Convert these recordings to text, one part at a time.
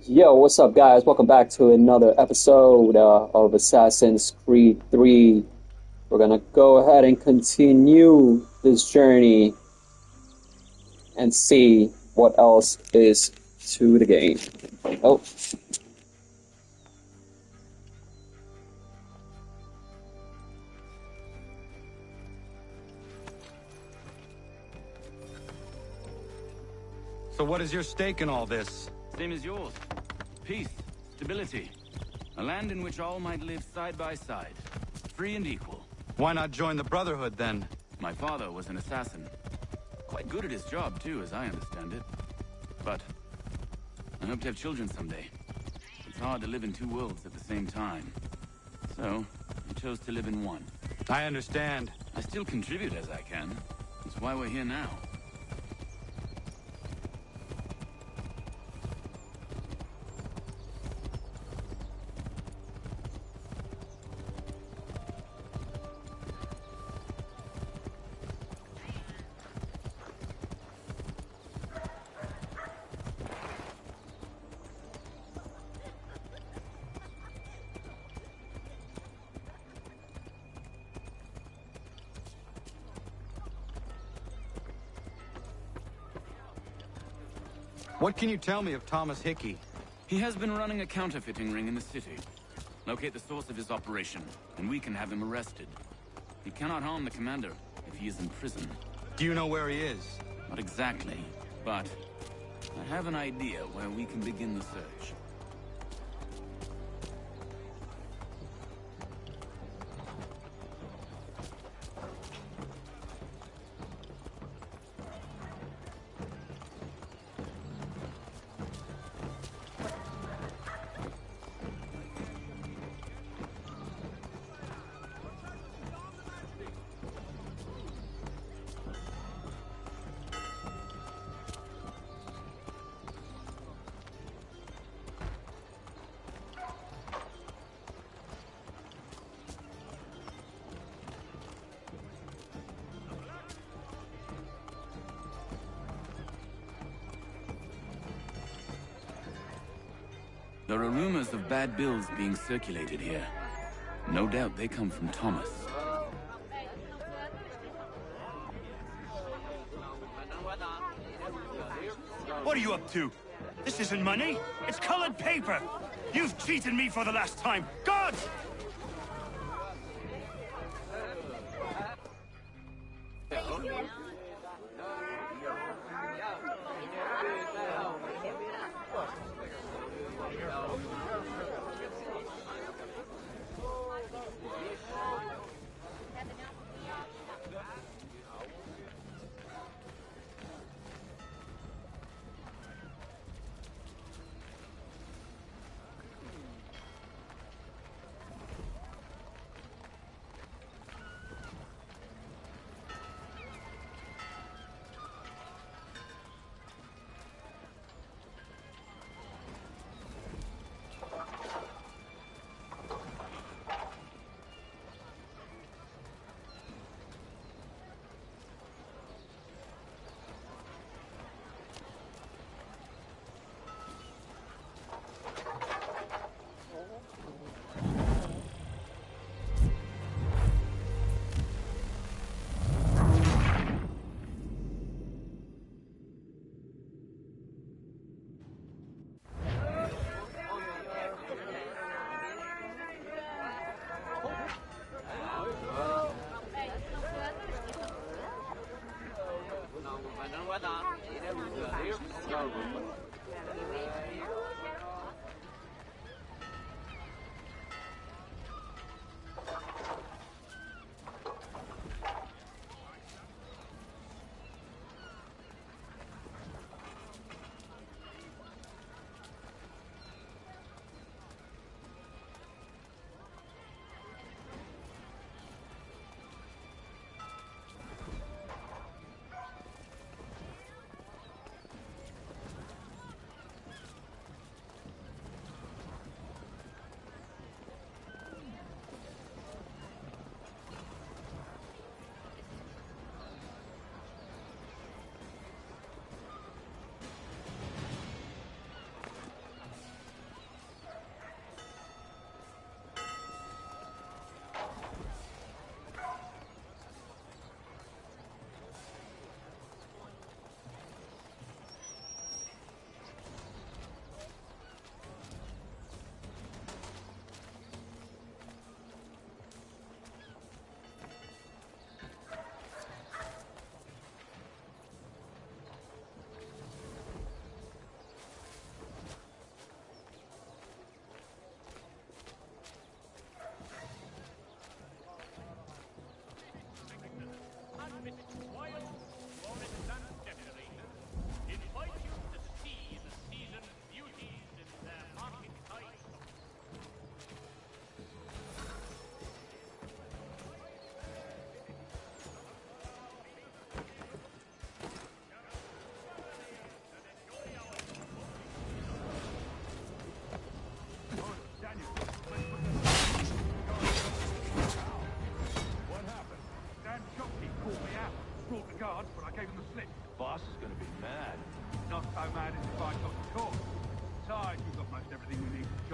Yo, what's up, guys? Welcome back to another episode of Assassin's Creed 3. We're gonna go ahead and continue this journey and see what else is to the game. Oh, So what is your stake in all this? Same as yours. Peace, stability. A land in which all might live side by side, free and equal. Why not join the Brotherhood, then? My father was an assassin. Quite good at his job, too, as I understand it. But I hope to have children someday. It's hard to live in two worlds at the same time. So, I chose to live in one. I understand. I still contribute as I can. That's why we're here now. What can you tell me of Thomas Hickey? He has been running a counterfeiting ring in the city. Locate the source of his operation, and we can have him arrested. He cannot harm the commander if he is in prison. Do you know where he is? Not exactly, but I have an idea where we can begin the search. There are rumors of bad bills being circulated here. No doubt they come from Thomas. What are you up to? This isn't money. It's colored paper. You've cheated me for the last time. Gods!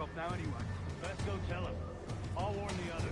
off now anyway. Let's go tell him. I'll warn the others.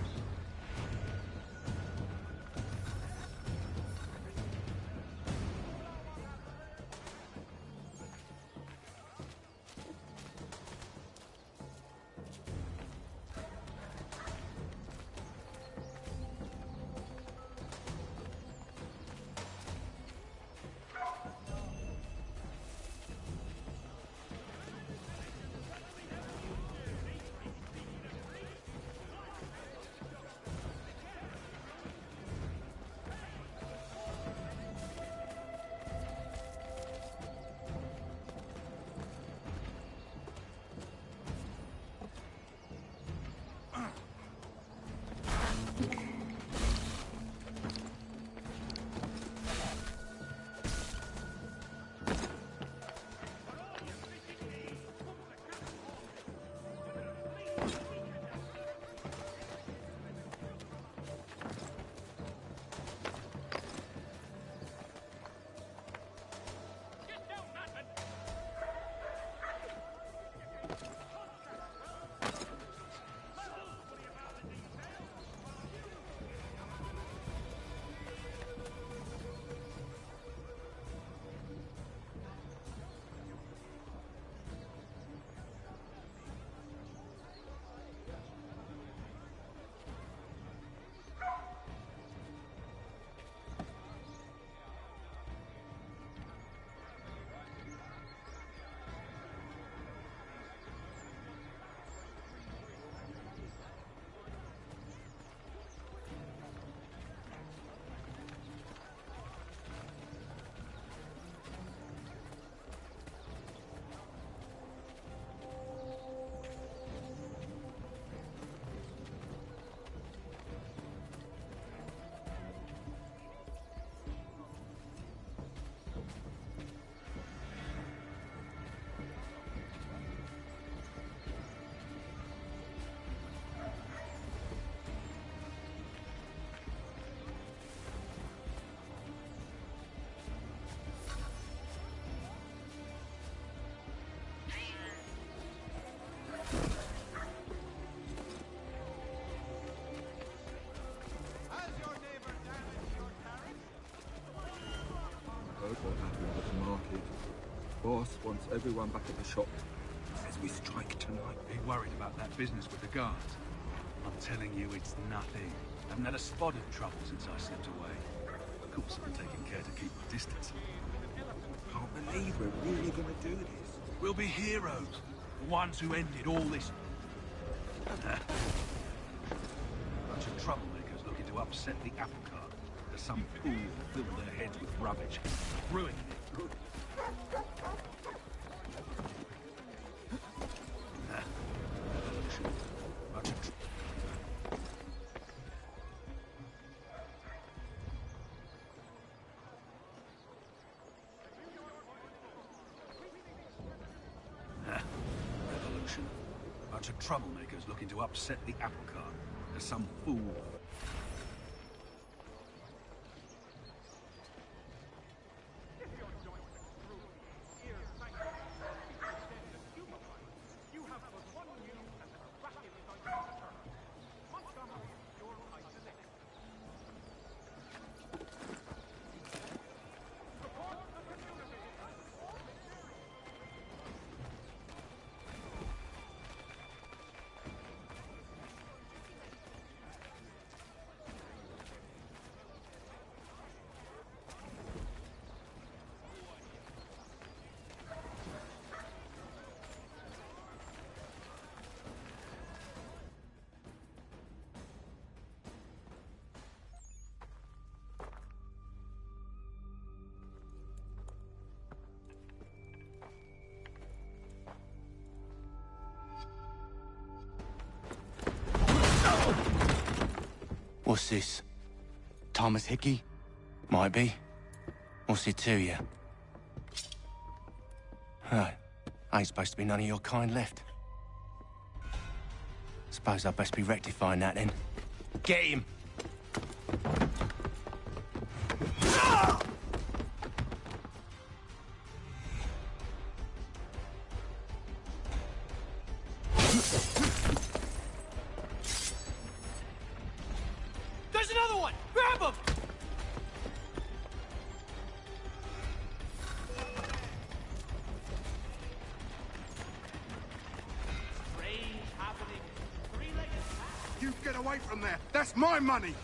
What happened at the market? Boss wants everyone back at the shop. Says we strike tonight. Be worried about that business with the guards. I'm telling you, it's nothing. Haven't had a spot of trouble since I slipped away. Of course, I've been taking care to keep my distance. Can't believe we're really gonna do this. We'll be heroes. The ones who ended all this. Bunch of troublemakers looking to upset the apple cart. There's some fool who filled their heads with rubbish, ruining it. Bunch of revolution. Bunch of troublemakers looking to upset the apple cart. There's some fool. What's this? Thomas Hickey? Might be. What's it to you? Right. Ain't supposed to be none of your kind left. Suppose I'd best be rectifying that then. Get him! There's another one! Grab him! You get away from there! That's my money!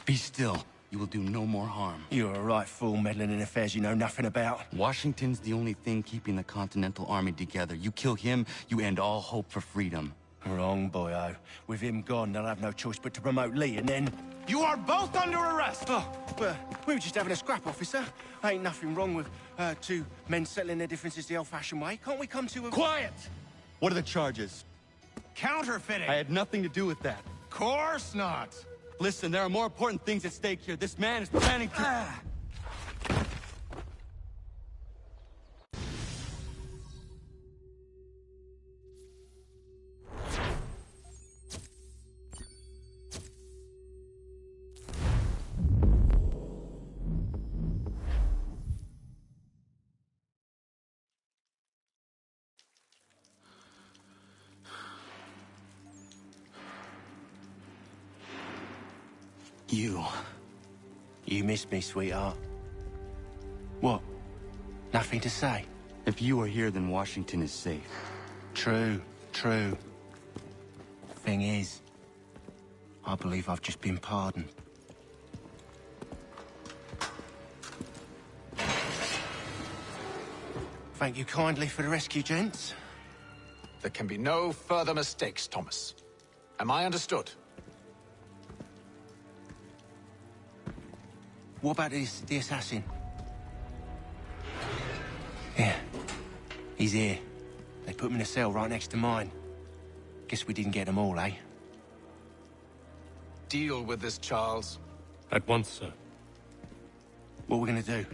Be still. You will do no more harm. You're a right fool meddling in affairs you know nothing about. Washington's the only thing keeping the Continental Army together. You kill him, you end all hope for freedom. Wrong, boyo. With him gone, they'll have no choice but to promote Lee, and then... You are both under arrest! Oh, well, we were just having a scrap, officer. Ain't nothing wrong with two men settling their differences the old-fashioned way. Can't we come to a... Quiet! What are the charges? Counterfeiting! I had nothing to do with that. Course not! Listen, there are more important things at stake here. This man is planning to... You missed me, sweetheart. What? Nothing to say? If you are here, then Washington is safe. True. Thing is, I believe I've just been pardoned. Thank you kindly for the rescue, gents. There can be no further mistakes, Thomas. Am I understood? What about the assassin? Yeah, he's here. They put him in a cell right next to mine. Guess we didn't get them all, eh? Deal with this, Charles. At once, sir. What are we gonna do?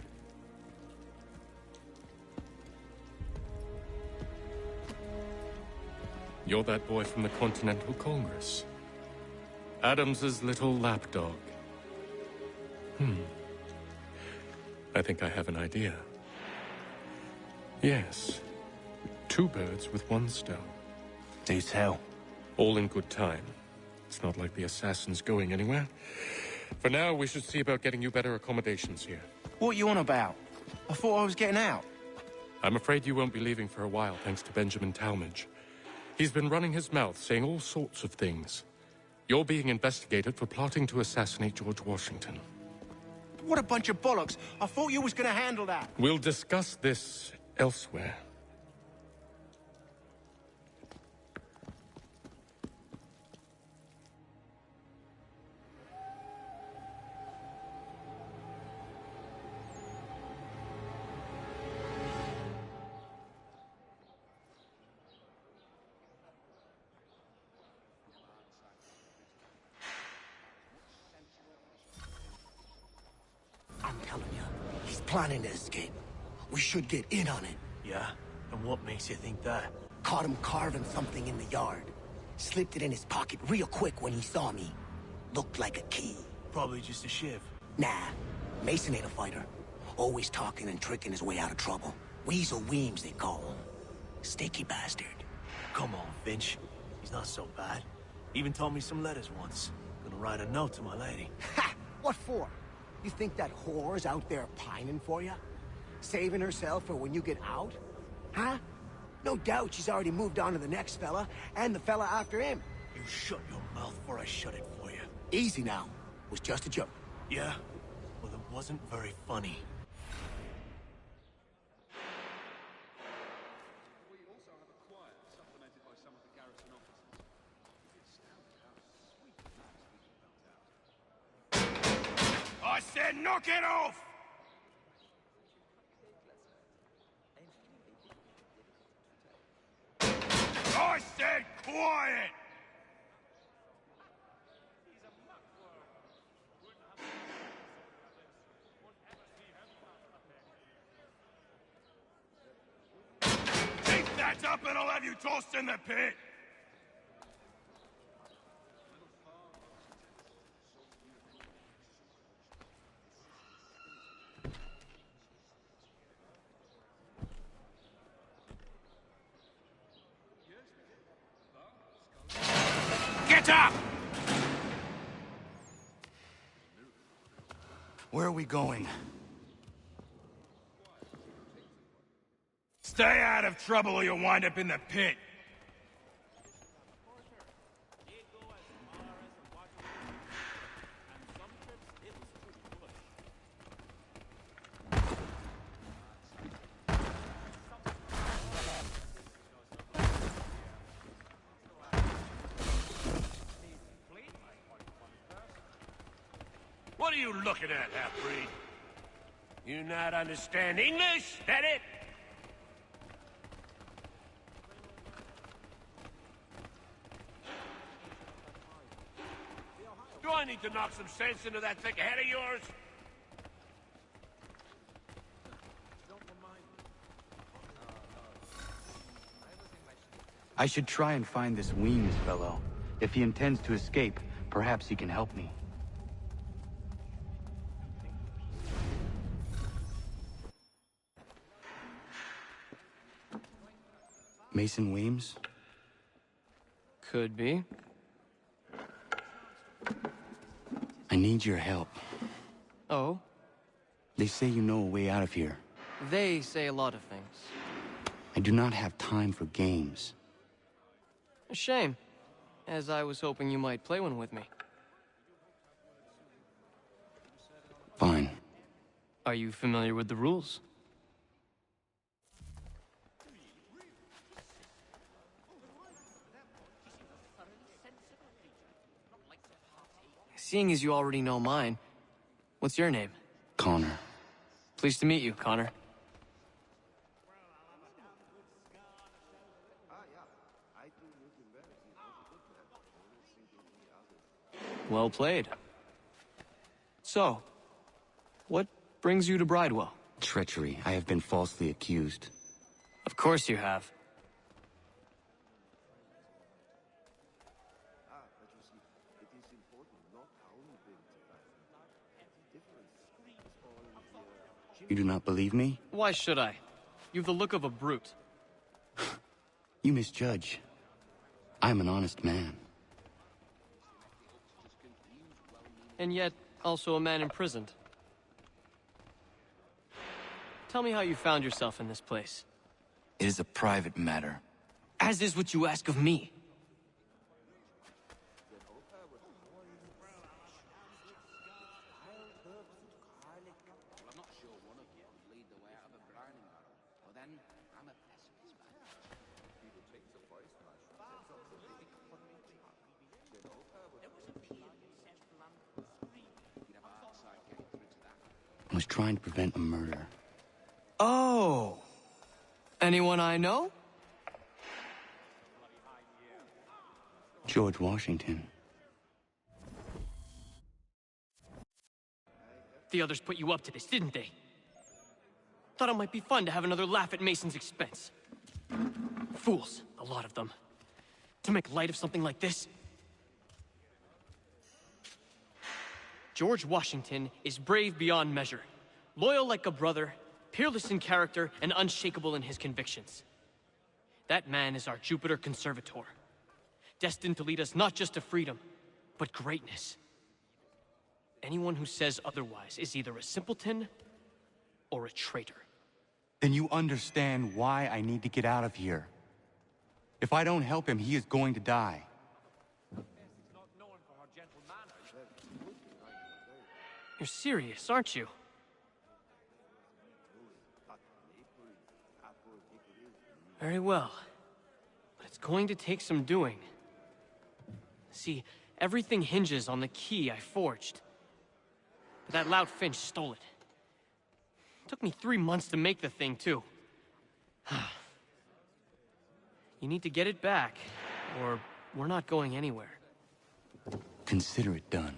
You're that boy from the Continental Congress. Adams's little lapdog. I think I have an idea. Yes. Two birds with one stone. Do tell. All in good time. It's not like the assassin's going anywhere. For now, we should see about getting you better accommodations here. What are you on about? I thought I was getting out. I'm afraid you won't be leaving for a while, thanks to Benjamin Talmadge. He's been running his mouth, saying all sorts of things. You're being investigated for plotting to assassinate George Washington. What a bunch of bollocks. I thought you was gonna handle that. We'll discuss this elsewhere. I'm telling you, he's planning to escape. We should get in on it. Yeah? And what makes you think that? Caught him carving something in the yard. Slipped it in his pocket real quick when he saw me. Looked like a key. Probably just a shiv. Nah, Mason ain't a fighter. Always talking and tricking his way out of trouble. Weasel Weems, they call him. Sticky bastard. Come on, Finch. He's not so bad. Even taught me some letters once. Gonna write a note to my lady. Ha! What for? You think that whore's out there pining for you? Saving herself for when you get out? Huh? No doubt she's already moved on to the next fella, and the fella after him. You shut your mouth before I shut it for you. Easy now. Was just a joke. Yeah? Well, it wasn't very funny. I said knock it off! I said quiet! Keep that up and I'll have you tossed in the pit! Stop! Where are we going? Stay out of trouble or you'll wind up in the pit. What are you looking at, half-breed? You not understand English? That it? Do I need to knock some sense into that thick head of yours? I should try and find this Weems fellow. If he intends to escape, perhaps he can help me. Mason Weems? Could be. I need your help. Oh? They say you know a way out of here. They say a lot of things. I do not have time for games. A shame, as I was hoping you might play one with me. Fine. Are you familiar with the rules? Seeing as you already know mine, what's your name? Connor. Pleased to meet you, Connor. Well played. So, what brings you to Bridewell? Treachery. I have been falsely accused. Of course you have. You do not believe me? Why should I? You've the look of a brute. You misjudge. I am an honest man. And yet, also a man imprisoned. Tell me how you found yourself in this place. It is a private matter. As is what you ask of me. I was trying to prevent a murder. Oh! Anyone I know? George Washington. The others put you up to this, didn't they? Thought it might be fun to have another laugh at Mason's expense. Fools, a lot of them. To make light of something like this. George Washington is brave beyond measure, loyal like a brother, peerless in character, and unshakable in his convictions. That man is our Jupiter Conservator, destined to lead us not just to freedom, but greatness. Anyone who says otherwise is either a simpleton or a traitor. Then you understand why I need to get out of here. If I don't help him, he is going to die. You're serious, aren't you? Very well. But it's going to take some doing. See, everything hinges on the key I forged. But that loud Finch stole it. Took me 3 months to make the thing, too. You need to get it back, or we're not going anywhere. Consider it done.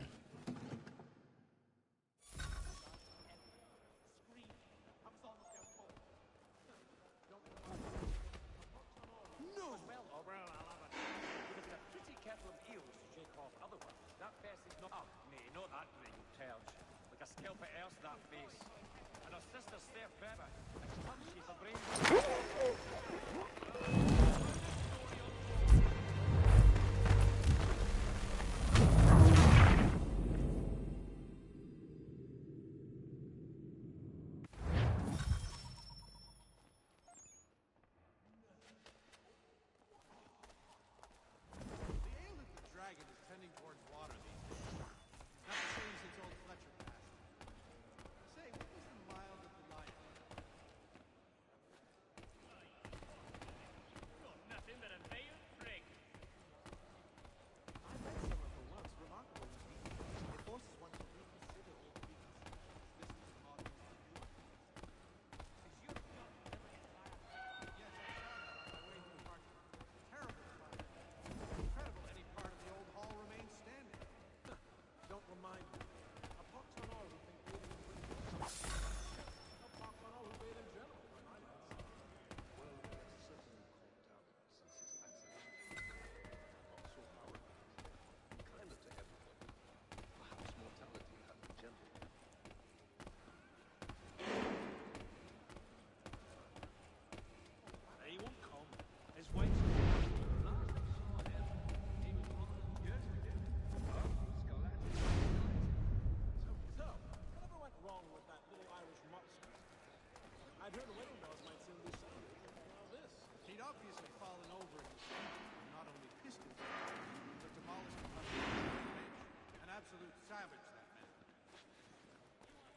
I'd heard a wedding bells might soon be settled. Well, this. He'd obviously fallen over in his sleep, and not only pissed himself, but demolished the country on the bench. An absolute savage, that man.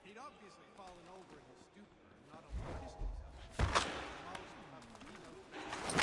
He'd obviously fallen over in his stupor, and not only pissed himself, but demolished the country on the bench.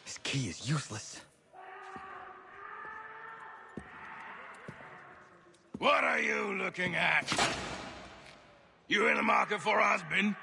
This key is useless. What are you looking at? You in the market for a husband?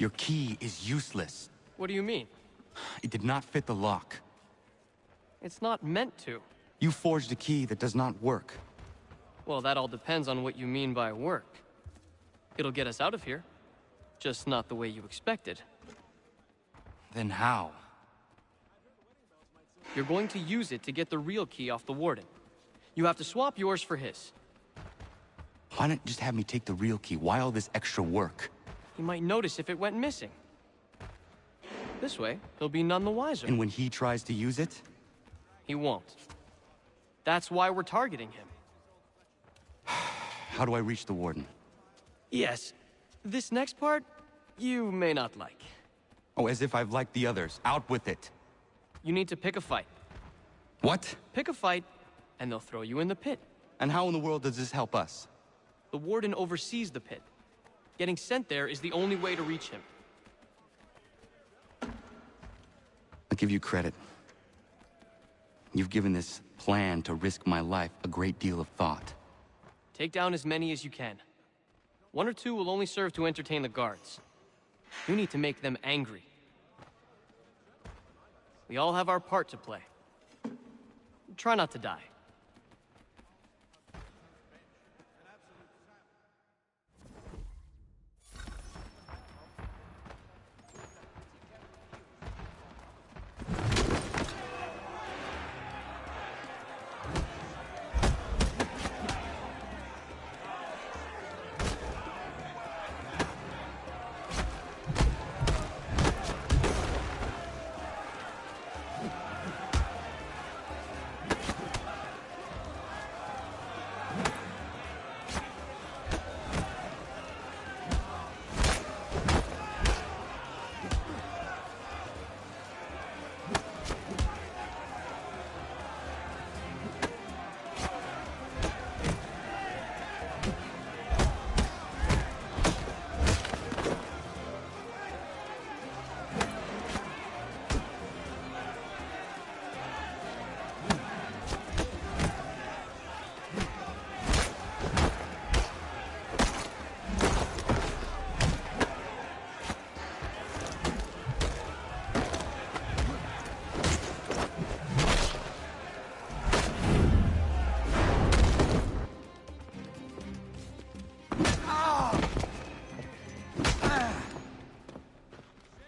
Your key is useless. What do you mean? It did not fit the lock. It's not meant to. You forged a key that does not work. Well, that all depends on what you mean by work. It'll get us out of here. Just not the way you expected. Then how? You're going to use it to get the real key off the Warden. You have to swap yours for his. Why not just have me take the real key? Why all this extra work? He might notice if it went missing. This way, he'll be none the wiser. And when he tries to use it? He won't. That's why we're targeting him. How do I reach the Warden? Yes. This next part, you may not like. Oh, as if I've liked the others. Out with it. You need to pick a fight. What? Pick a fight, and they'll throw you in the pit. And how in the world does this help us? The Warden oversees the pit. Getting sent there is the only way to reach him. I'll give you credit. You've given this plan to risk my life a great deal of thought. Take down as many as you can. 1 or 2 will only serve to entertain the guards. You need to make them angry. We all have our part to play. Try not to die.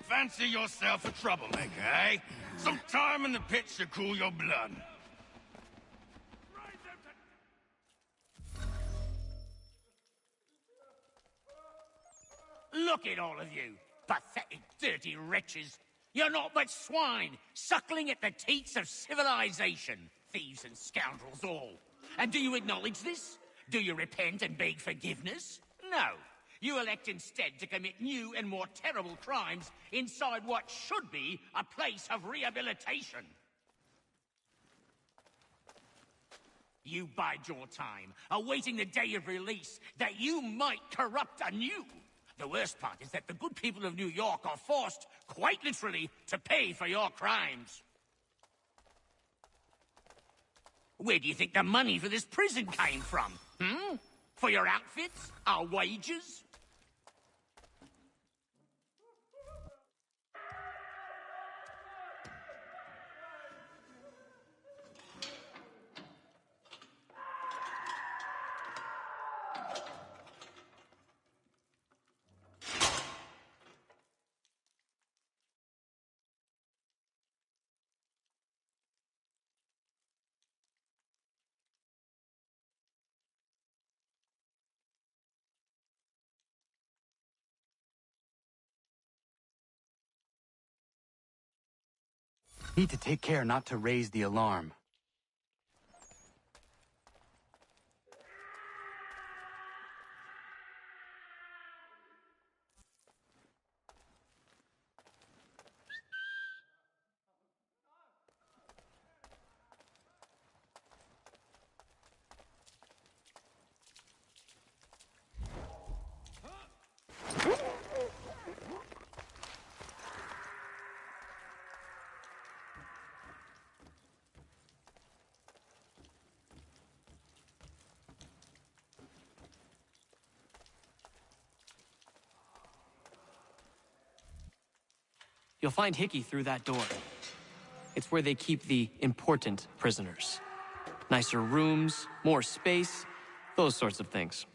Fancy yourself a troublemaker, eh? Some time in the pit should cool your blood. Look at all of you, pathetic, dirty wretches. You're not but swine, suckling at the teats of civilization. Thieves and scoundrels all. And do you acknowledge this? Do you repent and beg forgiveness? No. You elect instead to commit new and more terrible crimes inside what should be a place of rehabilitation. You bide your time, awaiting the day of release, that you might corrupt anew. The worst part is that the good people of New York are forced, quite literally, to pay for your crimes. Where do you think the money for this prison came from? For your outfits? Our wages? Need to take care not to raise the alarm. You'll find Hickey through that door. It's where they keep the important prisoners. Nicer rooms, more space, those sorts of things.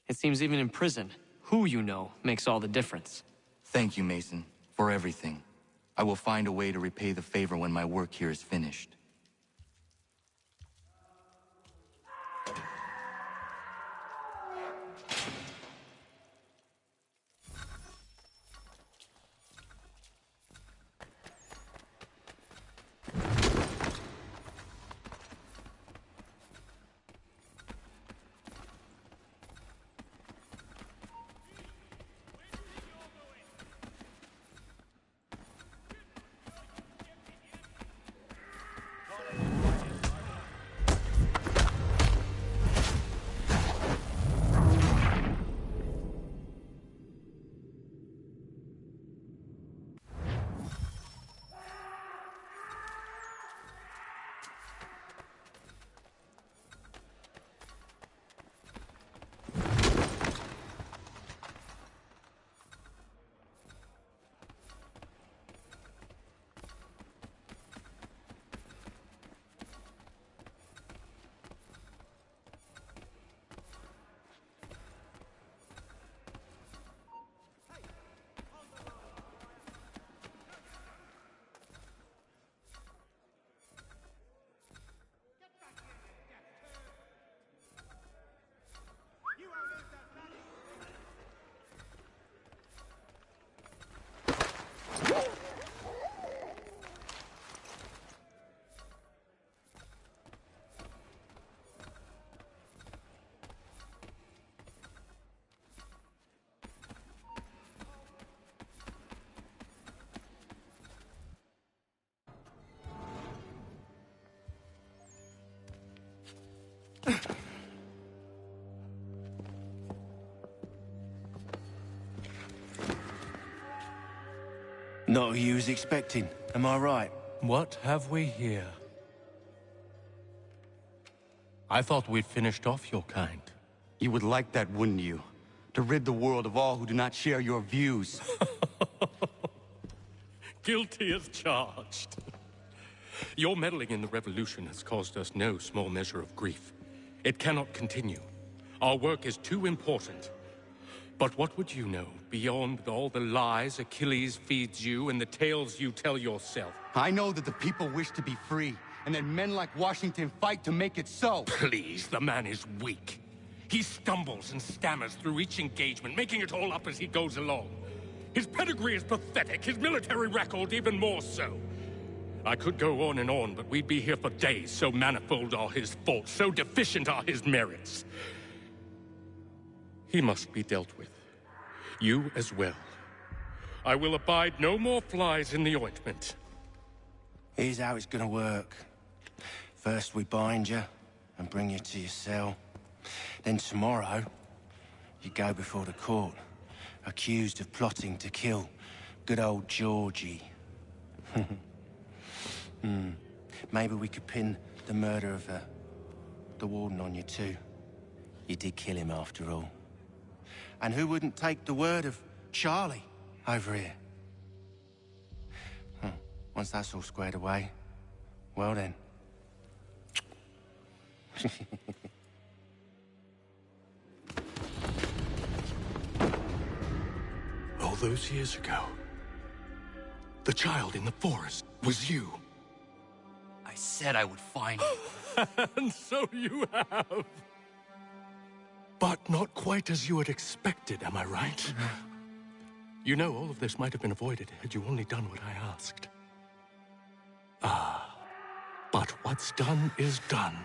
It seems even in prison, who you know makes all the difference. Thank you, Mason, for everything. I will find a way to repay the favor when my work here is finished. Not who you was expecting, am I right? What have we here? I thought we'd finished off your kind. You would like that, wouldn't you? To rid the world of all who do not share your views. Guilty as charged. Your meddling in the revolution has caused us no small measure of grief. It cannot continue. Our work is too important. But what would you know beyond all the lies Achilles feeds you and the tales you tell yourself? I know that the people wish to be free, and that men like Washington fight to make it so. Please, the man is weak. He stumbles and stammers through each engagement, making it all up as he goes along. His pedigree is pathetic, his military record even more so. I could go on, but we'd be here for days, so manifold are his faults, so deficient are his merits. He must be dealt with. You as well. I will abide no more flies in the ointment. Here's how it's gonna work. First we bind you and bring you to your cell. Then tomorrow, you go before the court, accused of plotting to kill good old Georgie. Maybe we could pin the murder of the warden on you too. You did kill him after all. And who wouldn't take the word of Charlie over here? Once that's all squared away, well then. All those years ago, the child in the forest was you. I said I would find you. And so you have. But not quite as you had expected, am I right? You know, all of this might have been avoided had you only done what I asked. But what's done is done.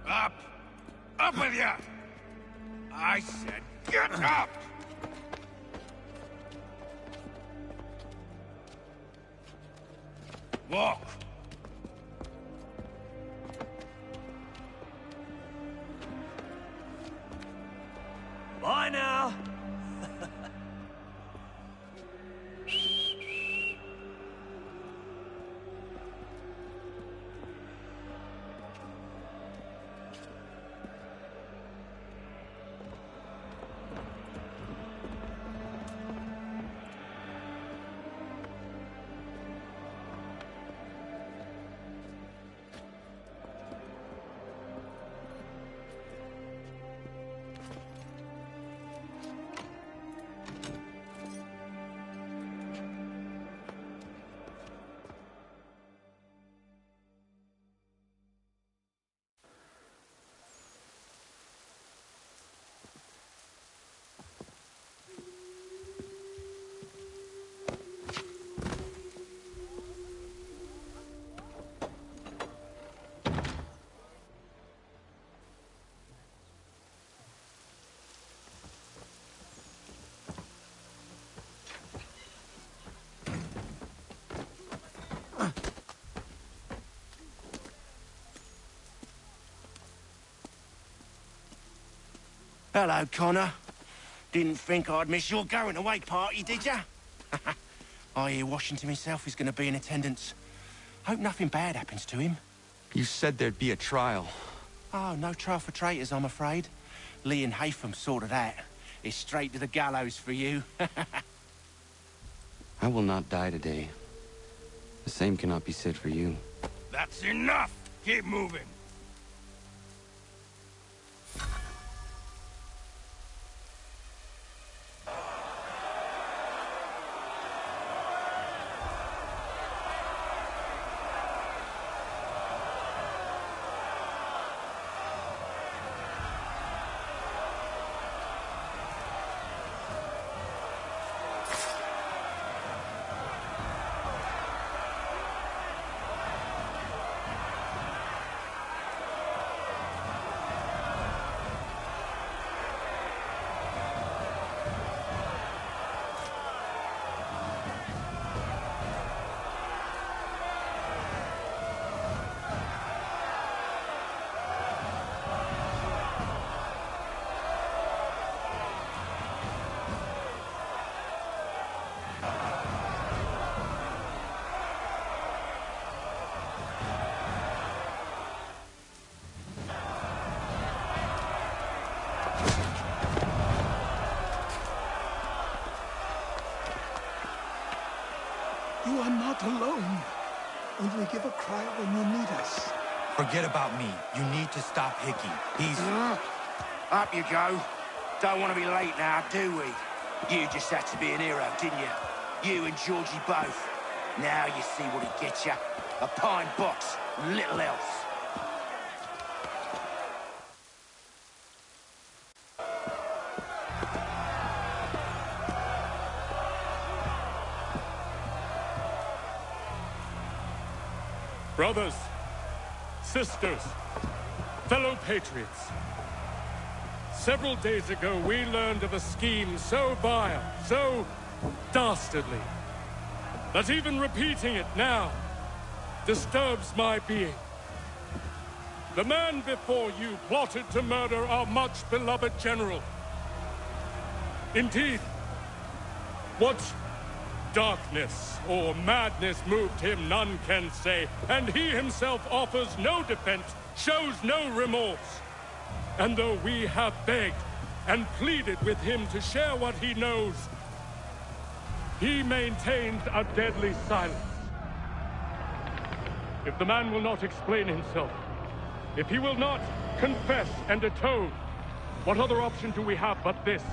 Up! Up with you! I said get up! Walk! Hello, Connor. Didn't think I'd miss your going away party, did ya? I hear Washington himself is going to be in attendance. Hope nothing bad happens to him. You said there'd be a trial. Oh, no trial for traitors, I'm afraid. Lee and Haytham sorted that. It's straight to the gallows for you. I will not die today. The same cannot be said for you. That's enough! Keep moving! You are not alone. Only give a cry when you need us. Forget about me. You need to stop Hickey. He's... Up you go. Don't want to be late now, do we? You just had to be an hero, didn't you? You and Georgie both. Now you see what he gets you. A pine box, and little else. Brothers, sisters, fellow patriots. Several days ago, we learned of a scheme so vile, so dastardly, that even repeating it now disturbs my being. The man before you plotted to murder our much-beloved general. Indeed, what darkness or madness moved him, none can say, and he himself offers no defense, shows no remorse. And though we have begged and pleaded with him to share what he knows, he maintains a deadly silence. If the man will not explain himself, if he will not confess and atone, what other option do we have but this?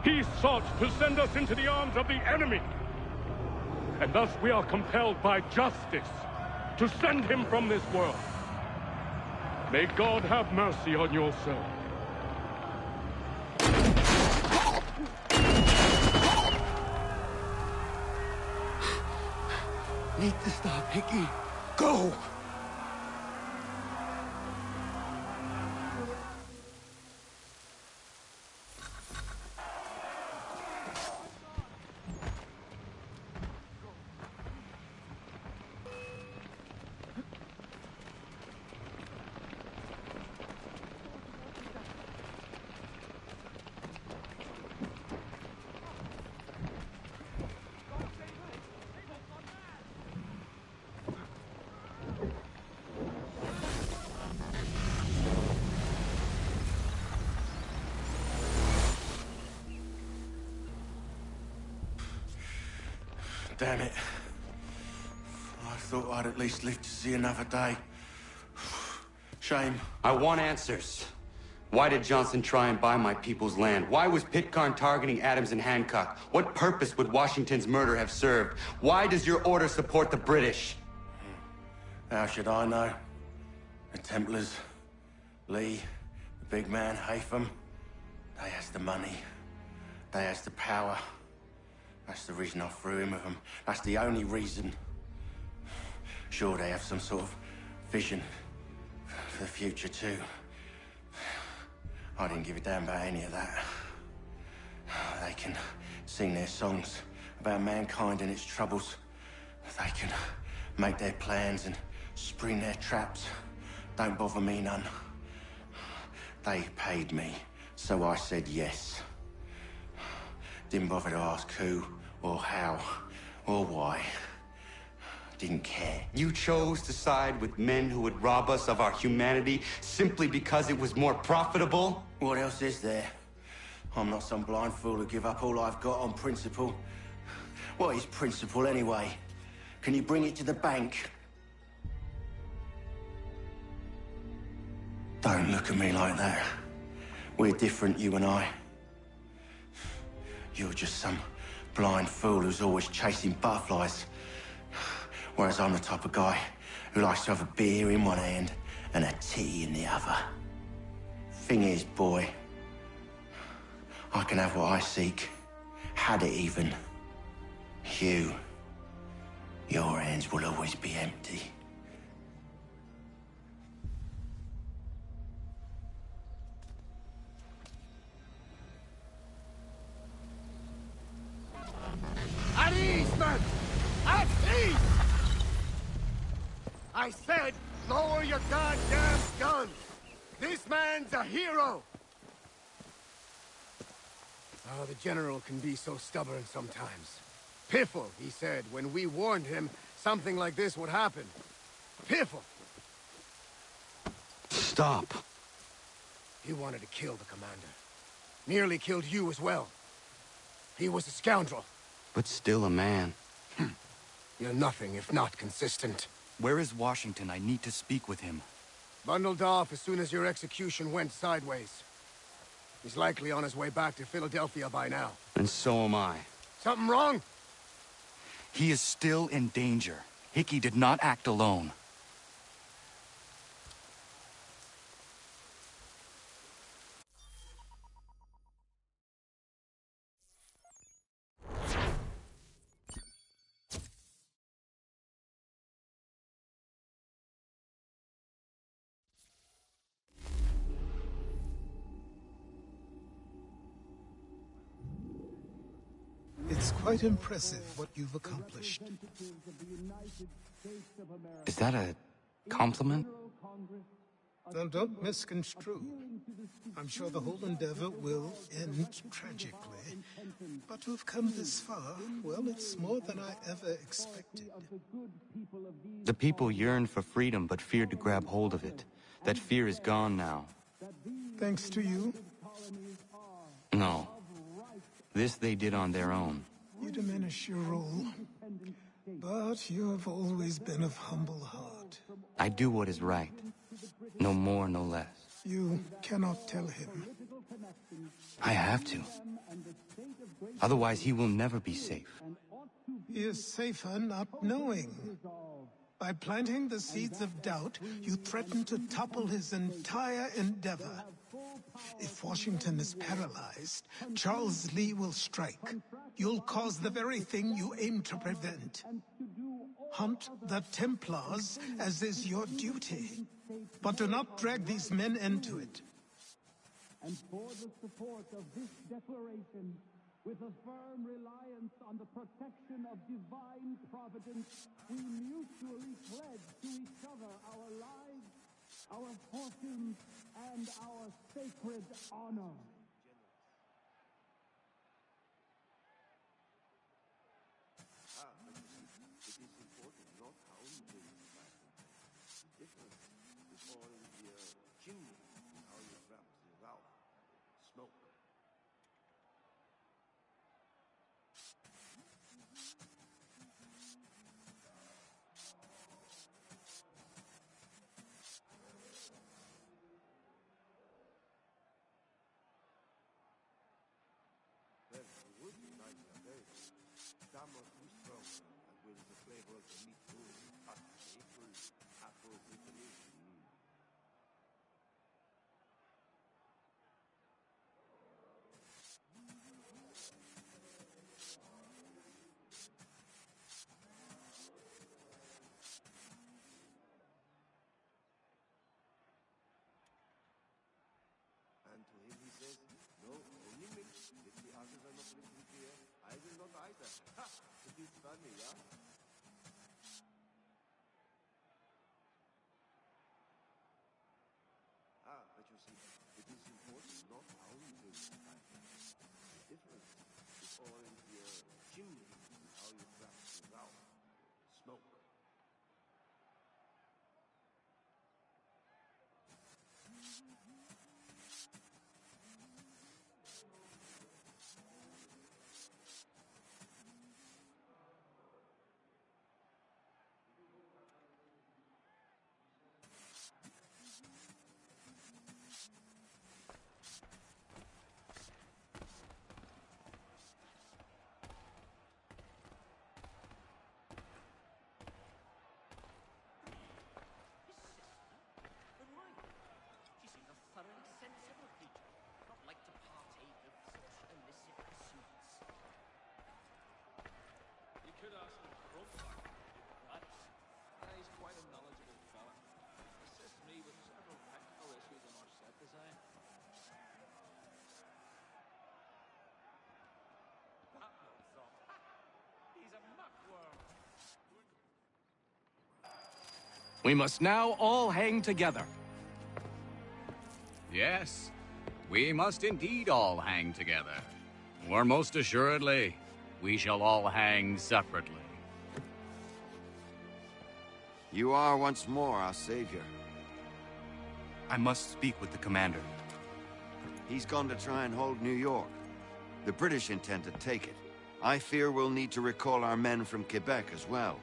He sought to send us into the arms of the enemy. And thus we are compelled by justice to send him from this world. May God have mercy on your soul. Need to stop, Hickey. Go! Damn it. I thought I'd at least live to see another day. Shame. I want answers. Why did Johnson try and buy my people's land? Why was Pitcairn targeting Adams and Hancock? What purpose would Washington's murder have served? Why does your order support the British? How should I know? The Templars, Lee, the big man, Haytham, they has the money. They has the power. That's the reason I threw in with them. That's the only reason. Sure, they have some sort of vision for the future, too. I didn't give a damn about any of that. They can sing their songs about mankind and its troubles. They can make their plans and spring their traps. Don't bother me none. They paid me So I said yes. Didn't bother to ask who, or how, or why. Didn't care. You chose to side with men who would rob us of our humanity simply because it was more profitable? What else is there? I'm not some blind fool to give up all I've got on principle. What is principle anyway? Can you bring it to the bank? Don't look at me like that. We're different, you and I. You're just some blind fool who's always chasing butterflies. Whereas I'm the type of guy who likes to have a beer in one hand and a tea in the other. Thing is, boy, I can have what I seek. Had it even. Your hands will always be empty. At ease, men! At ease! I said, lower your goddamn guns! This man's a hero! Oh, the General can be so stubborn sometimes. Piffle, he said, when we warned him something like this would happen. Piffle! Stop. He wanted to kill the commander. Nearly killed you as well. He was a scoundrel. But still a man. You're nothing if not consistent. Where is Washington? I need to speak with him. Bundled off as soon as your execution went sideways. He's likely on his way back to Philadelphia by now. And so am I. Something wrong? He is still in danger. Hickey did not act alone. It's quite impressive what you've accomplished. Is that a compliment? Now, don't misconstrue. I'm sure the whole endeavor will end tragically. But to have come this far, well, it's more than I ever expected. The people yearned for freedom but feared to grab hold of it. That fear is gone now. Thanks to you? No. This they did on their own. You diminish your role. But you have always been of humble heart. I do what is right. No more, no less. You cannot tell him. I have to. Otherwise, he will never be safe. He is safer not knowing. By planting the seeds of doubt, you threaten to topple his entire endeavor. If Washington is paralyzed, Charles Lee will strike. You'll cause the very thing you aim to prevent. Hunt the Templars, as is your duty. But do not drag these men into it. And for the support of this declaration, with a firm reliance on the protection of divine providence, we mutually pledge to each other our lives, our fortunes, and our sacred honor. And to him he says, no, only milk. If the others are not listening here, I will not either. Ha! It is funny, yeah? Ah, but you see, it is important not how you do it, the difference is all in your chimney and how you trap without smoke. She seems a thoroughly sensible creature, not like to partake of such illicit pursuits. You could ask him Crumpback to give advice. He's quite a knowledgeable fella. Assists me with several technical issues on our set design. That looks off. He's a muckworm. We must now all hang together. Yes, we must indeed all hang together. Or most assuredly, we shall all hang separately. You are once more our savior. I must speak with the commander. He's gone to try and hold New York. The British intend to take it. I fear we'll need to recall our men from Quebec as well.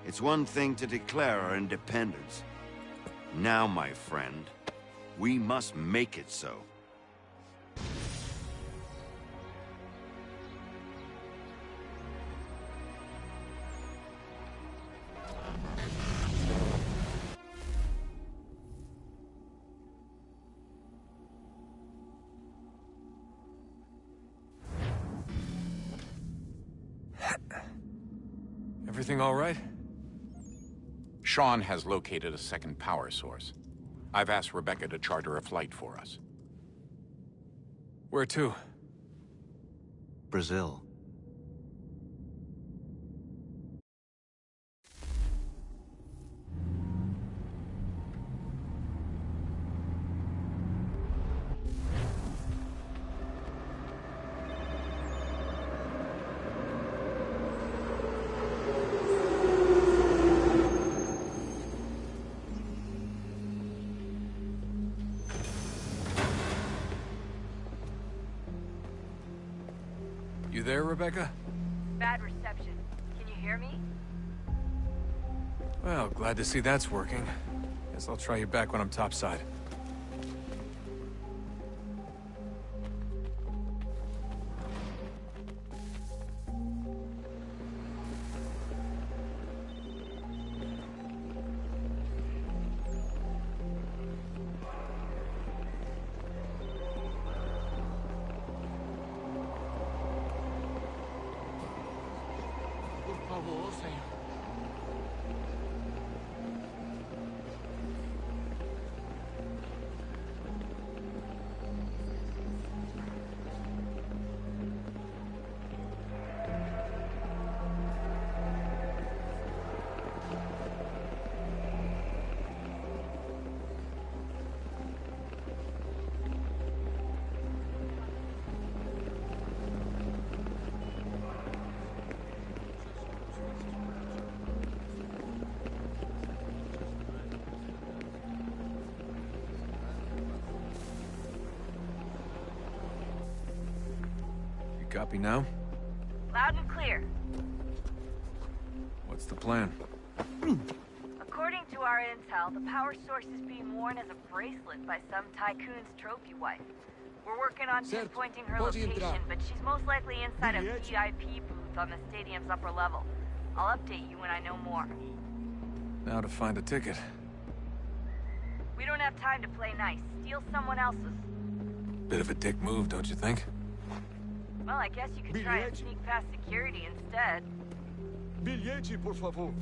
It's one thing to declare our independence. Now, my friend, we must make it so. Everything all right? Sean has located a second power source. I've asked Rebecca to charter a flight for us. Where to? Brazil. You there, Rebecca? Bad reception. Can you hear me? Well, glad to see that's working. Guess I'll try you back when I'm topside. Por favor, señor. You copy now? Loud and clear. What's the plan? According to our intel, the power source is being worn as a bracelet by some tycoon's trophy wife. We're working on pinpointing her location, but she's most likely inside a VIP booth on the stadium's upper level. I'll update you when I know more. Now to find a ticket. We don't have time to play nice. Steal someone else's. Bit of a dick move, don't you think? Well, I guess you could try and sneak past security instead. Bilhete, por favor.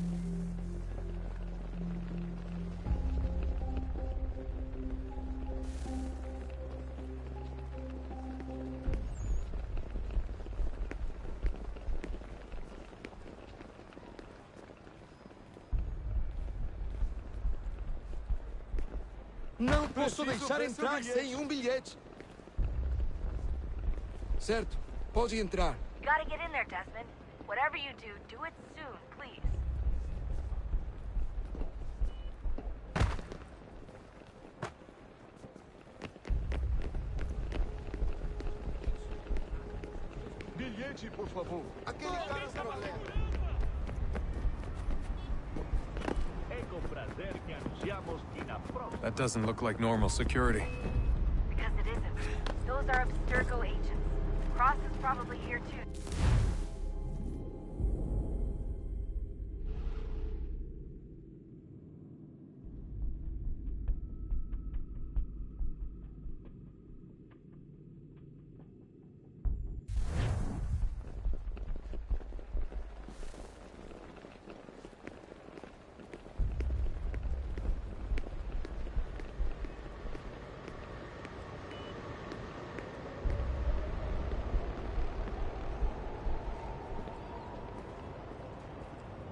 Não posso deixar entrar sem bilhete. Certo. Pode entrar. You gotta get in there, Desmond. Whatever you do, do it soon, please. Bilhete, por favor. Aquele cara é problema. That doesn't look like normal security. Because it isn't. Those are Abstergo agents. Cross is probably here too.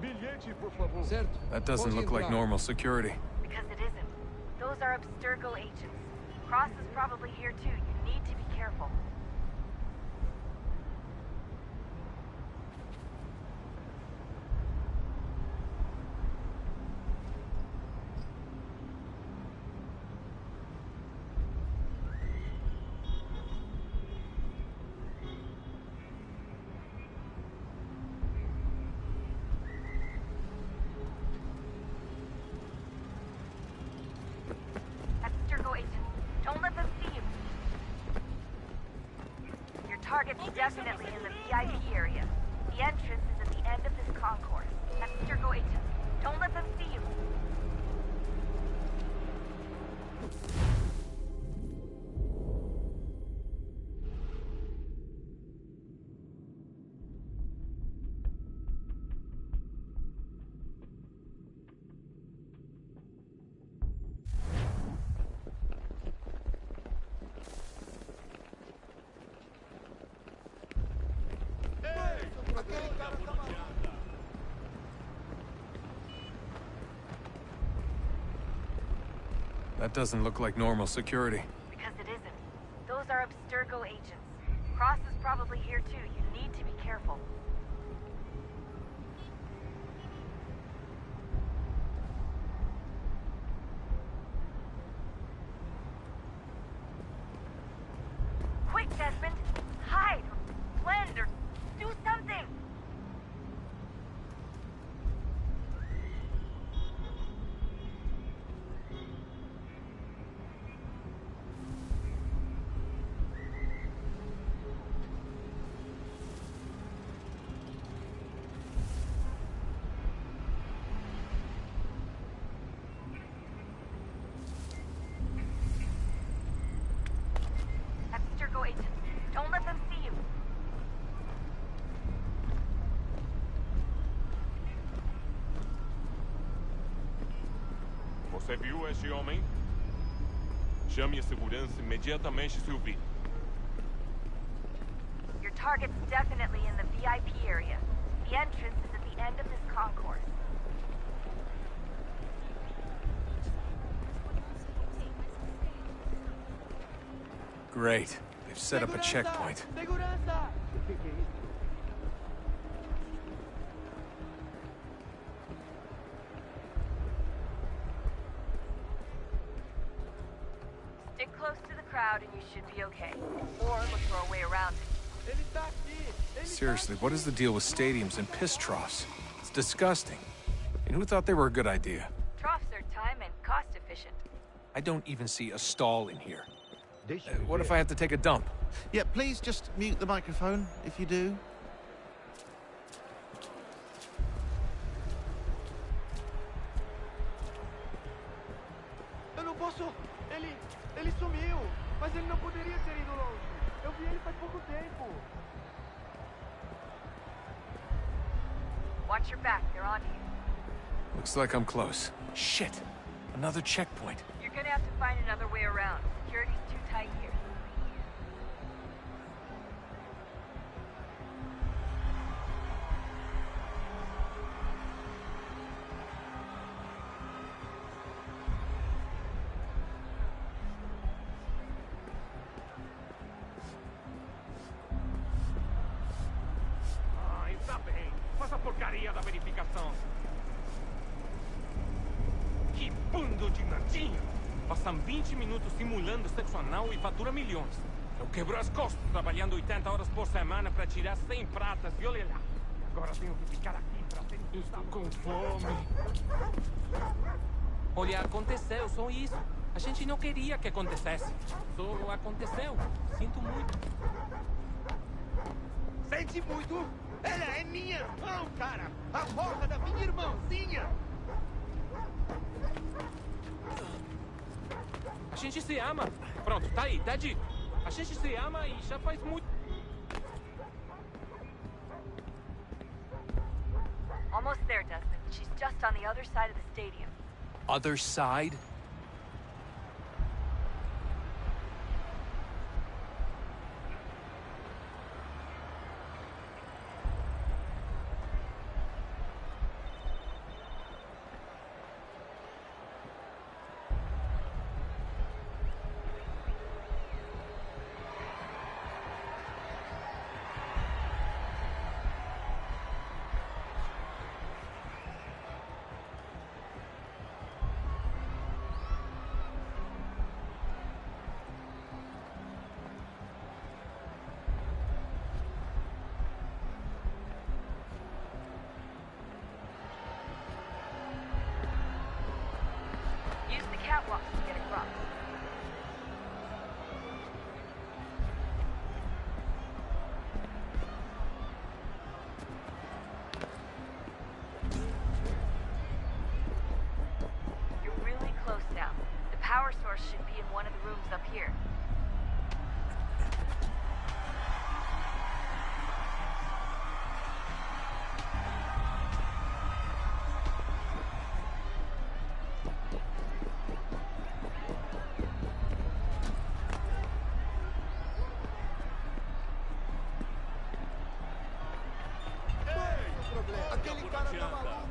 Bilhete, por favor. Certo. That doesn't look like normal security. Because it isn't. Those are Abstergo agents. Cross is probably here too. You need to be careful. Abstergo agents, don't let them see you. Your target's definitely in the VIP area. The entrance is at the end of this concourse. Abstergo agents, don't let them see you. That doesn't look like normal security. Because it isn't. Those are Abstergo agents. Cross is probably here too. You need to be careful. Quick, Desmond! Hide! Blend or do something! Abstergo agents, don't let them see you. Você viu este homem? Chame a segurança imediatamente se o vir. Your target's definitely in the VIP area. The entrance is at the end of this concourse. Great. They've set up a checkpoint. Stick close to the crowd and you should be okay. Or look for a way around it. Seriously, what is the deal with stadiums and piss troughs? It's disgusting. And who thought they were a good idea? Troughs are time and cost efficient. I don't even see a stall in here. What if I have to take a dump? Yeah, please just mute the microphone if you do. Eu não posso... Ele sumiu. Mas ele não poderia ter ido longe. Eu vi ele faz pouco tempo. Watch your back, they're on you. Looks like I'm close. Shit! Another checkpoint. You're gonna have to find another way around. Security's too tight here. dia da verificação. Que bando de nandinho! Passam 20 minutos simulando sexo anal e fatura milhões. Eu quebro as costas trabalhando 80 horas por semana para tirar 100 pratas e olha lá. E agora tenho que ficar aqui para ter... Estou com fome. Olha, aconteceu, só isso. A gente não queria que acontecesse. Só aconteceu. Sinto muito. Sente muito? Ela é minha irmã, cara! A porra da minha irmãzinha! A gente se ama. Pronto, tá aí, tá dito. A gente se ama e já faz muito... Almost there, Desmond. She's just on the other side of the stadium. Other side? Use the catwalk to get across. You're really close now. The power source should be in one of the rooms up here. Aquele cara tá maluco!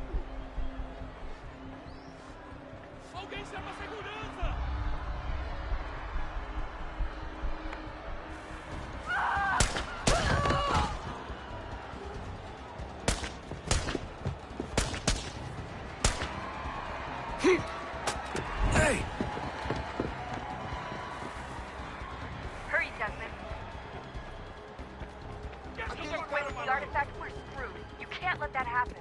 Alguém chama a segurança! Hey! Hurry, Desmond. With the artifact, we're screwed. You can't let that happen.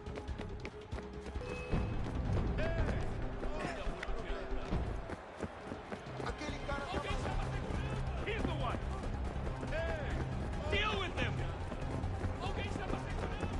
Aquele cara tá He's the one! Hey! Deal with him! Alguém chama a segurança!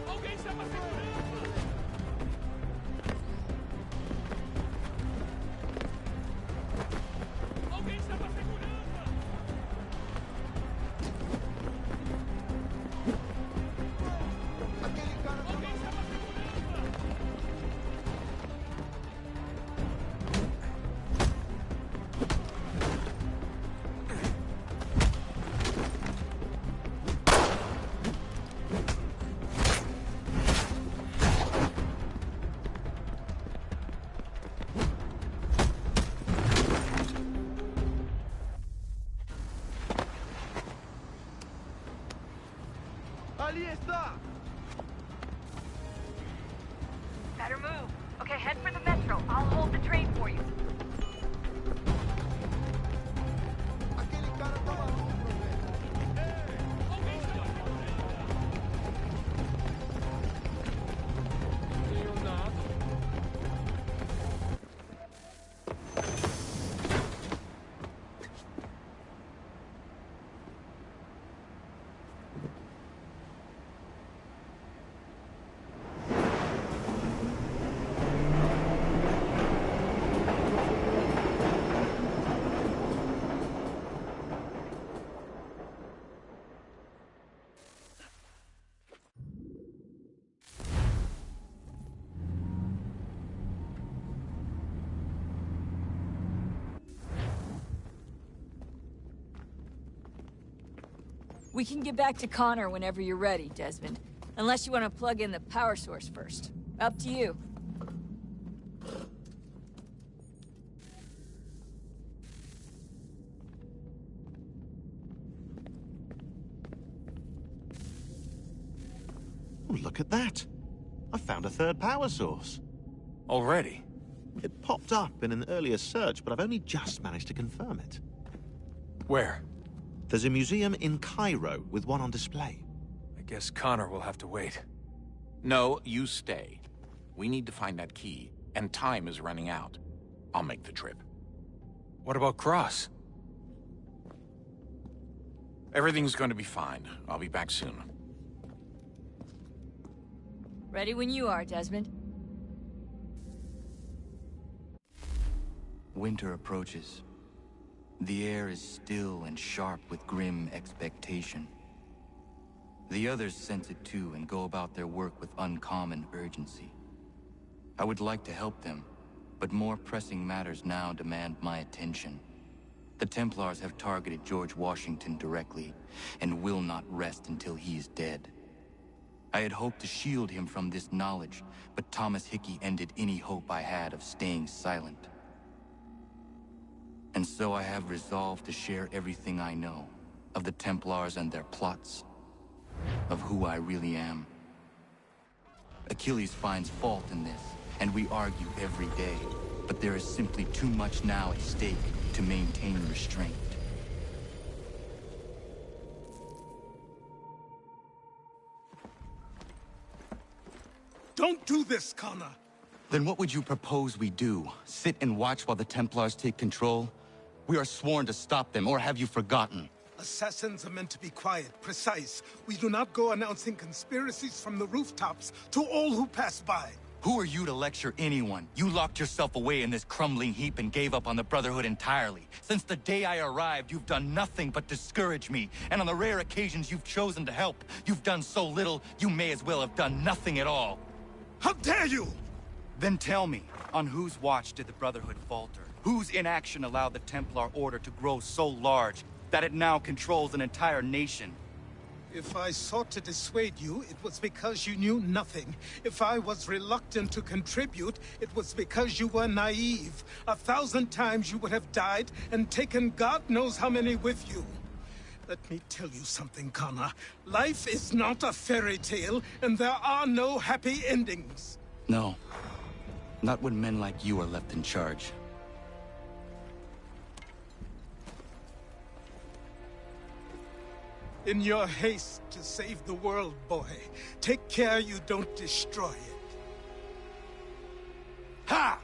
Alguém chama a segurança! Alguém chama a segurança! Aquele cara tá Alguém chama a segurança! Ali está! Better move. Okay, head for the metro. I'll hold the train for you. Aquele cara tá maluco, Leonardo. We can get back to Connor whenever you're ready, Desmond. Unless you want to plug in the power source first. Up to you. Oh, look at that. I found a third power source. Already? It popped up in an earlier search, but I've only just managed to confirm it. Where? There's a museum in Cairo with one on display. I guess Connor will have to wait. No, you stay. We need to find that key, and time is running out. I'll make the trip. What about Cross? Everything's going to be fine. I'll be back soon. Ready when you are, Desmond. Winter approaches. The air is still and sharp with grim expectation. The others sense it too and go about their work with uncommon urgency. I would like to help them, but more pressing matters now demand my attention. The Templars have targeted George Washington directly, and will not rest until he is dead. I had hoped to shield him from this knowledge, but Thomas Hickey ended any hope I had of staying silent. And so I have resolved to share everything I know, of the Templars and their plots, of who I really am. Achilles finds fault in this, and we argue every day, but there is simply too much now at stake to maintain restraint. Don't do this, Connor! Then what would you propose we do? Sit and watch while the Templars take control? We are sworn to stop them, or have you forgotten? Assassins are meant to be quiet, precise. We do not go announcing conspiracies from the rooftops to all who pass by. Who are you to lecture anyone? You locked yourself away in this crumbling heap and gave up on the Brotherhood entirely. Since the day I arrived, you've done nothing but discourage me. And on the rare occasions you've chosen to help, you've done so little, you may as well have done nothing at all. How dare you! Then tell me, on whose watch did the Brotherhood falter? Whose inaction allowed the Templar Order to grow so large that it now controls an entire nation? If I sought to dissuade you, it was because you knew nothing. If I was reluctant to contribute, it was because you were naive. 1,000 times you would have died and taken God knows how many with you. Let me tell you something, Connor. Life is not a fairy tale, and there are no happy endings. No. Not when men like you are left in charge. In your haste to save the world, boy, take care you don't destroy it. Ha!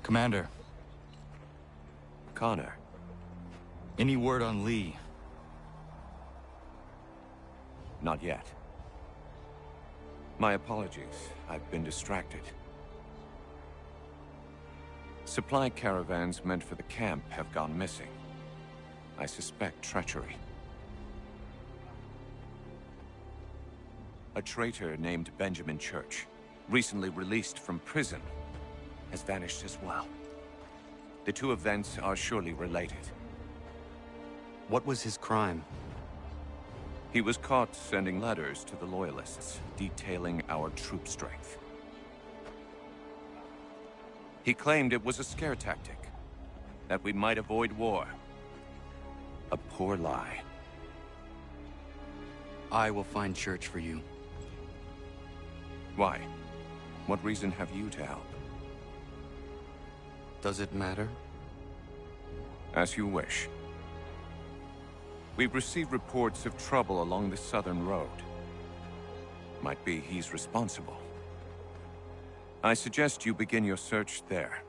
Commander. Connor. Any word on Lee? Not yet. My apologies. I've been distracted. Supply caravans meant for the camp have gone missing. I suspect treachery. A traitor named Benjamin Church, recently released from prison, has vanished as well. The two events are surely related. What was his crime? He was caught sending letters to the Loyalists, detailing our troop strength. He claimed it was a scare tactic, that we might avoid war. A poor lie. I will find Church for you. Why? What reason have you to help? Does it matter? As you wish. We've received reports of trouble along the southern road. Might be he's responsible. I suggest you begin your search there.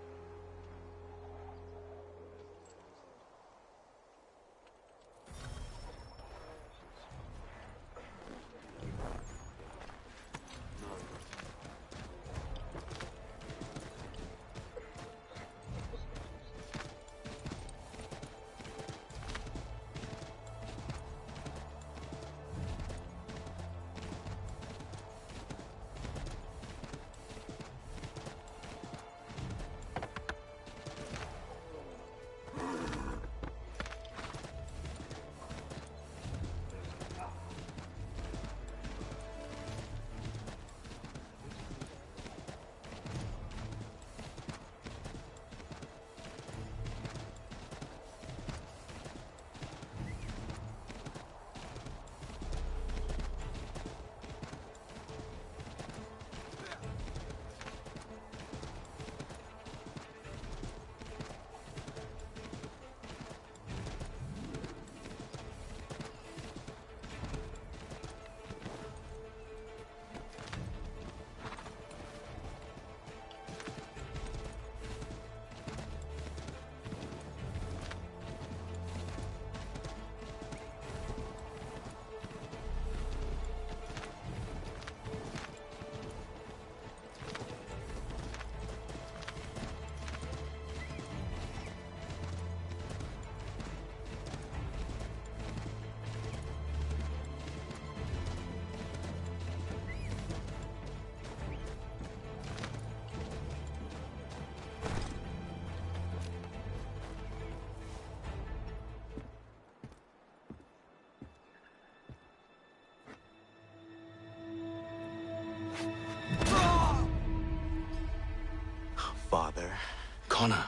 Connor,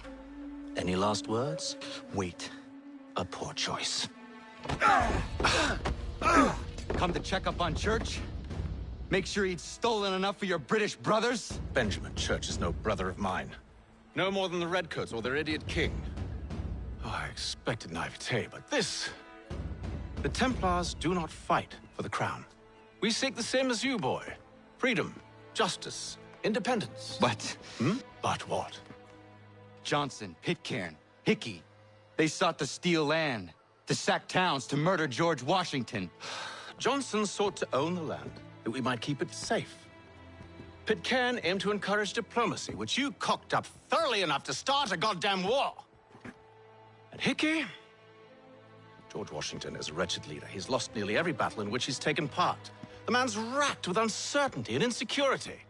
any last words? Wait. A poor choice. Come to check up on Church? Make sure he'd stolen enough for your British brothers? Benjamin Church is no brother of mine. No more than the Redcoats or their idiot king. Oh, I expected naivete, but this... The Templars do not fight for the crown. We seek the same as you, boy. Freedom, justice, independence. But... But what? Johnson, Pitcairn, Hickey. They sought to steal land, to sack towns, to murder George Washington. Johnson sought to own the land, that we might keep it safe. Pitcairn aimed to encourage diplomacy, which you cocked up thoroughly enough to start a goddamn war. And Hickey? George Washington is a wretched leader. He's lost nearly every battle in which he's taken part. The man's racked with uncertainty and insecurity.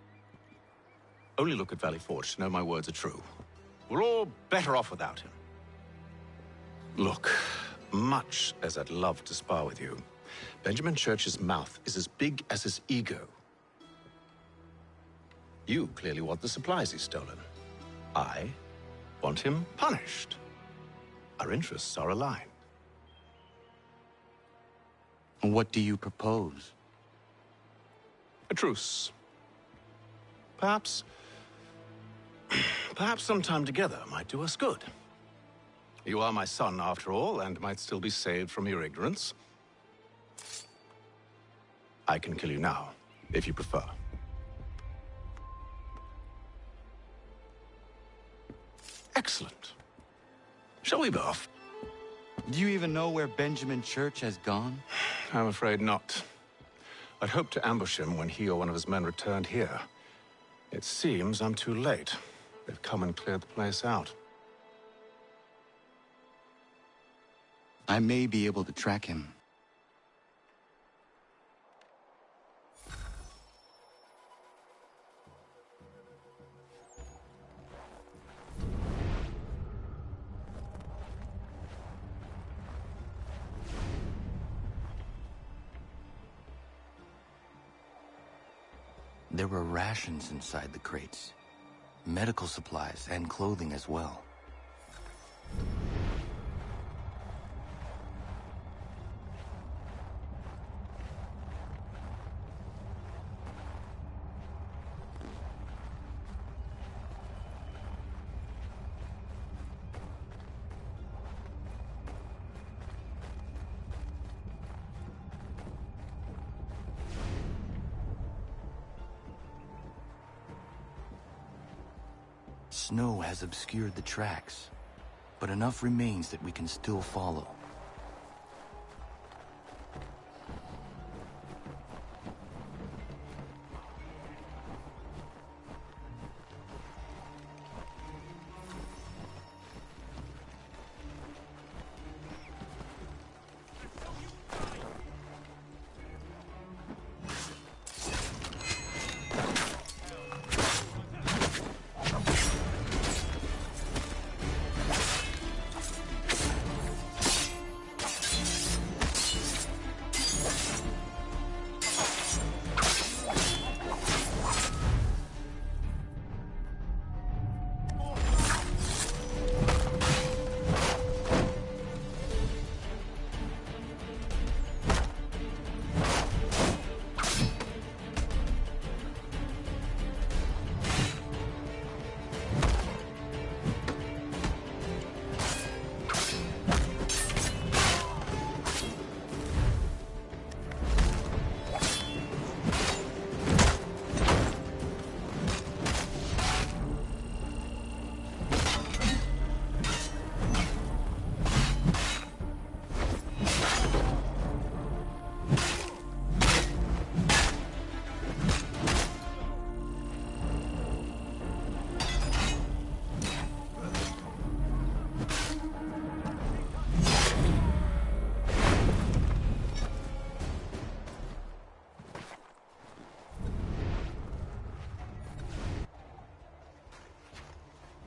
Only look at Valley Forge to know my words are true. We're all better off without him. Look, much as I'd love to spar with you, Benjamin Church's mouth is as big as his ego. You clearly want the supplies he's stolen. I want him punished. Our interests are aligned. What do you propose? A truce. Perhaps some time together might do us good. You are my son, after all, and might still be saved from your ignorance. I can kill you now, if you prefer. Excellent. Shall we be off? Do you even know where Benjamin Church has gone? I'm afraid not. I'd hoped to ambush him when he or one of his men returned here. It seems I'm too late. They've come and cleared the place out. I may be able to track him. There were rations inside the crates. Medical supplies and clothing as well. Snow has obscured the tracks, but enough remains that we can still follow.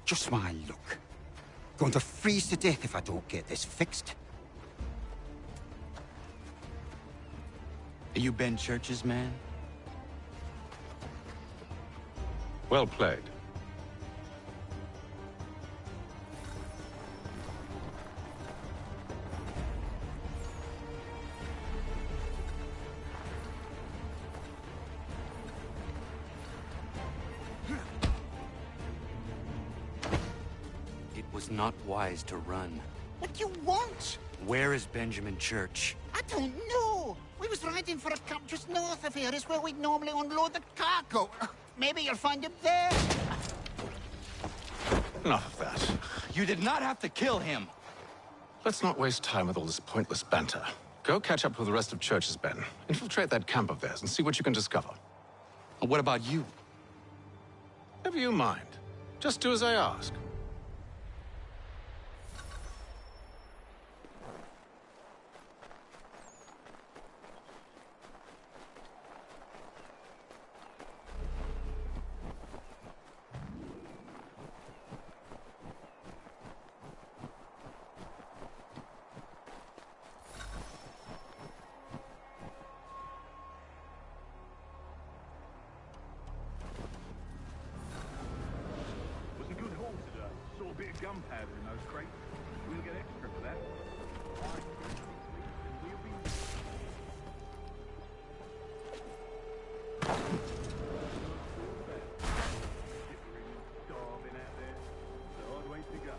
Just my luck. Going to freeze to death if I don't get this fixed. Are you Ben Church's man? Well played. was not wise to run. What do you want? Where is Benjamin Church? I don't know. We was riding for a camp just north of here. Is where we'd normally unload the cargo. Maybe you'll find him there. Enough of that. You did not have to kill him. Let's not waste time with all this pointless banter. Go catch up with the rest of Church's men. Infiltrate that camp of theirs and see what you can discover. And what about you? Never you mind. Just do as I ask. Gunpowder in those crates. We'll get extra for that. Starving out there. It's a hard way to go.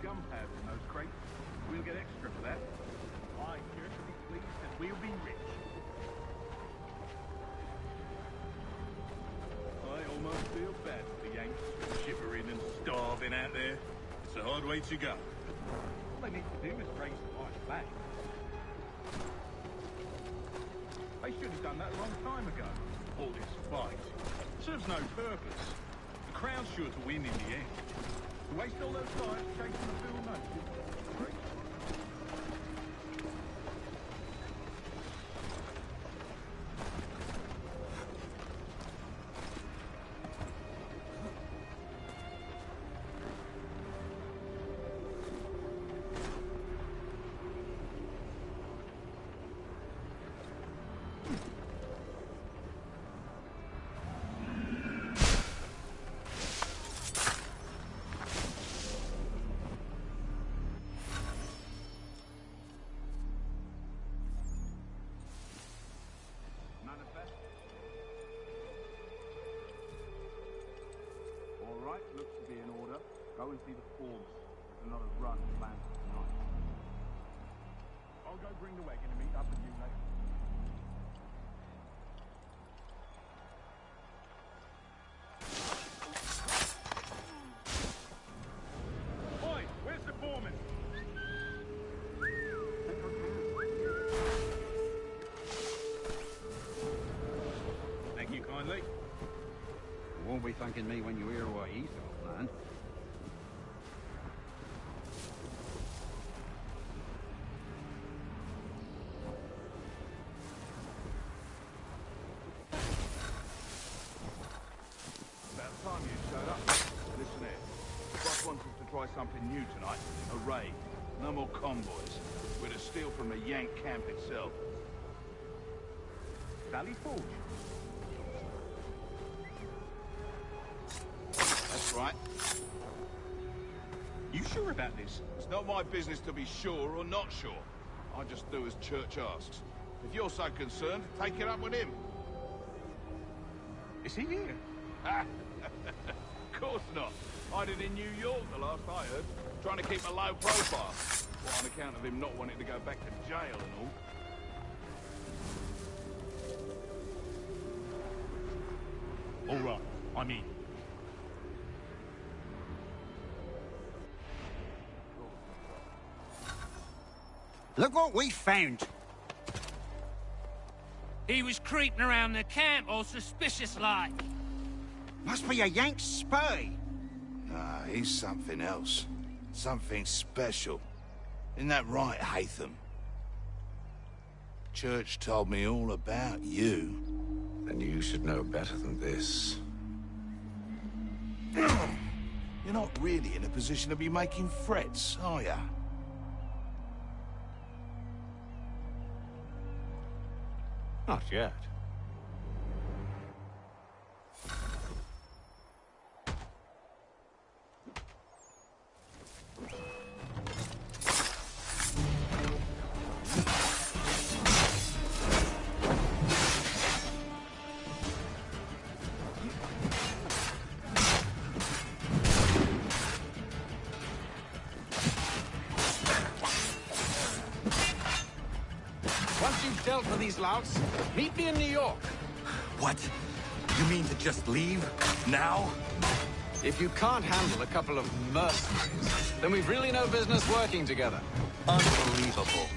Gunpowder in those crates. We'll get extra for that. I here to be pleased and we'll be rich. I almost feel bad for the Yanks, shivering and starving out there. It's a hard way to go. All they need to do is raise the right flag. They should have done that a long time ago. All this fight serves no purpose. The Crown's sure to win in the end. To waste all those lives chasing the Bill Notice. Great. Looks to be in order. Go and see the forms. There's another run planned for tonight. I'll go bring the wagon and meet up with you later. Oi, where's the foreman? Thank you kindly. You won't be thanking me when you hear what he thought, man. About time you showed up. Listen here. Boss wants us to try something new tonight. A raid. No more convoys. We're to steal from the Yank camp itself. Valley Forge. That's right. You sure about this? It's not my business to be sure or not sure. I just do as Church asks. If you're so concerned, take it up with him. Is he here? Of course not. Hiding in New York, the last I heard. Trying to keep a low profile. Well, on account of him not wanting to go back to jail and all. All right, I'm in. Look what we found. He was creeping around the camp all suspicious like. Must be a Yank spy. Nah, he's something else. Something special. Isn't that right, Hatham? Church told me all about you. Then you should know better than this. You're not really in a position to be making threats, are ya? Not yet. Once you've dealt with these louts, meet me in New York. What? You mean to just leave? Now? If you can't handle a couple of mercenaries, then we've really no business working together. Unbelievable.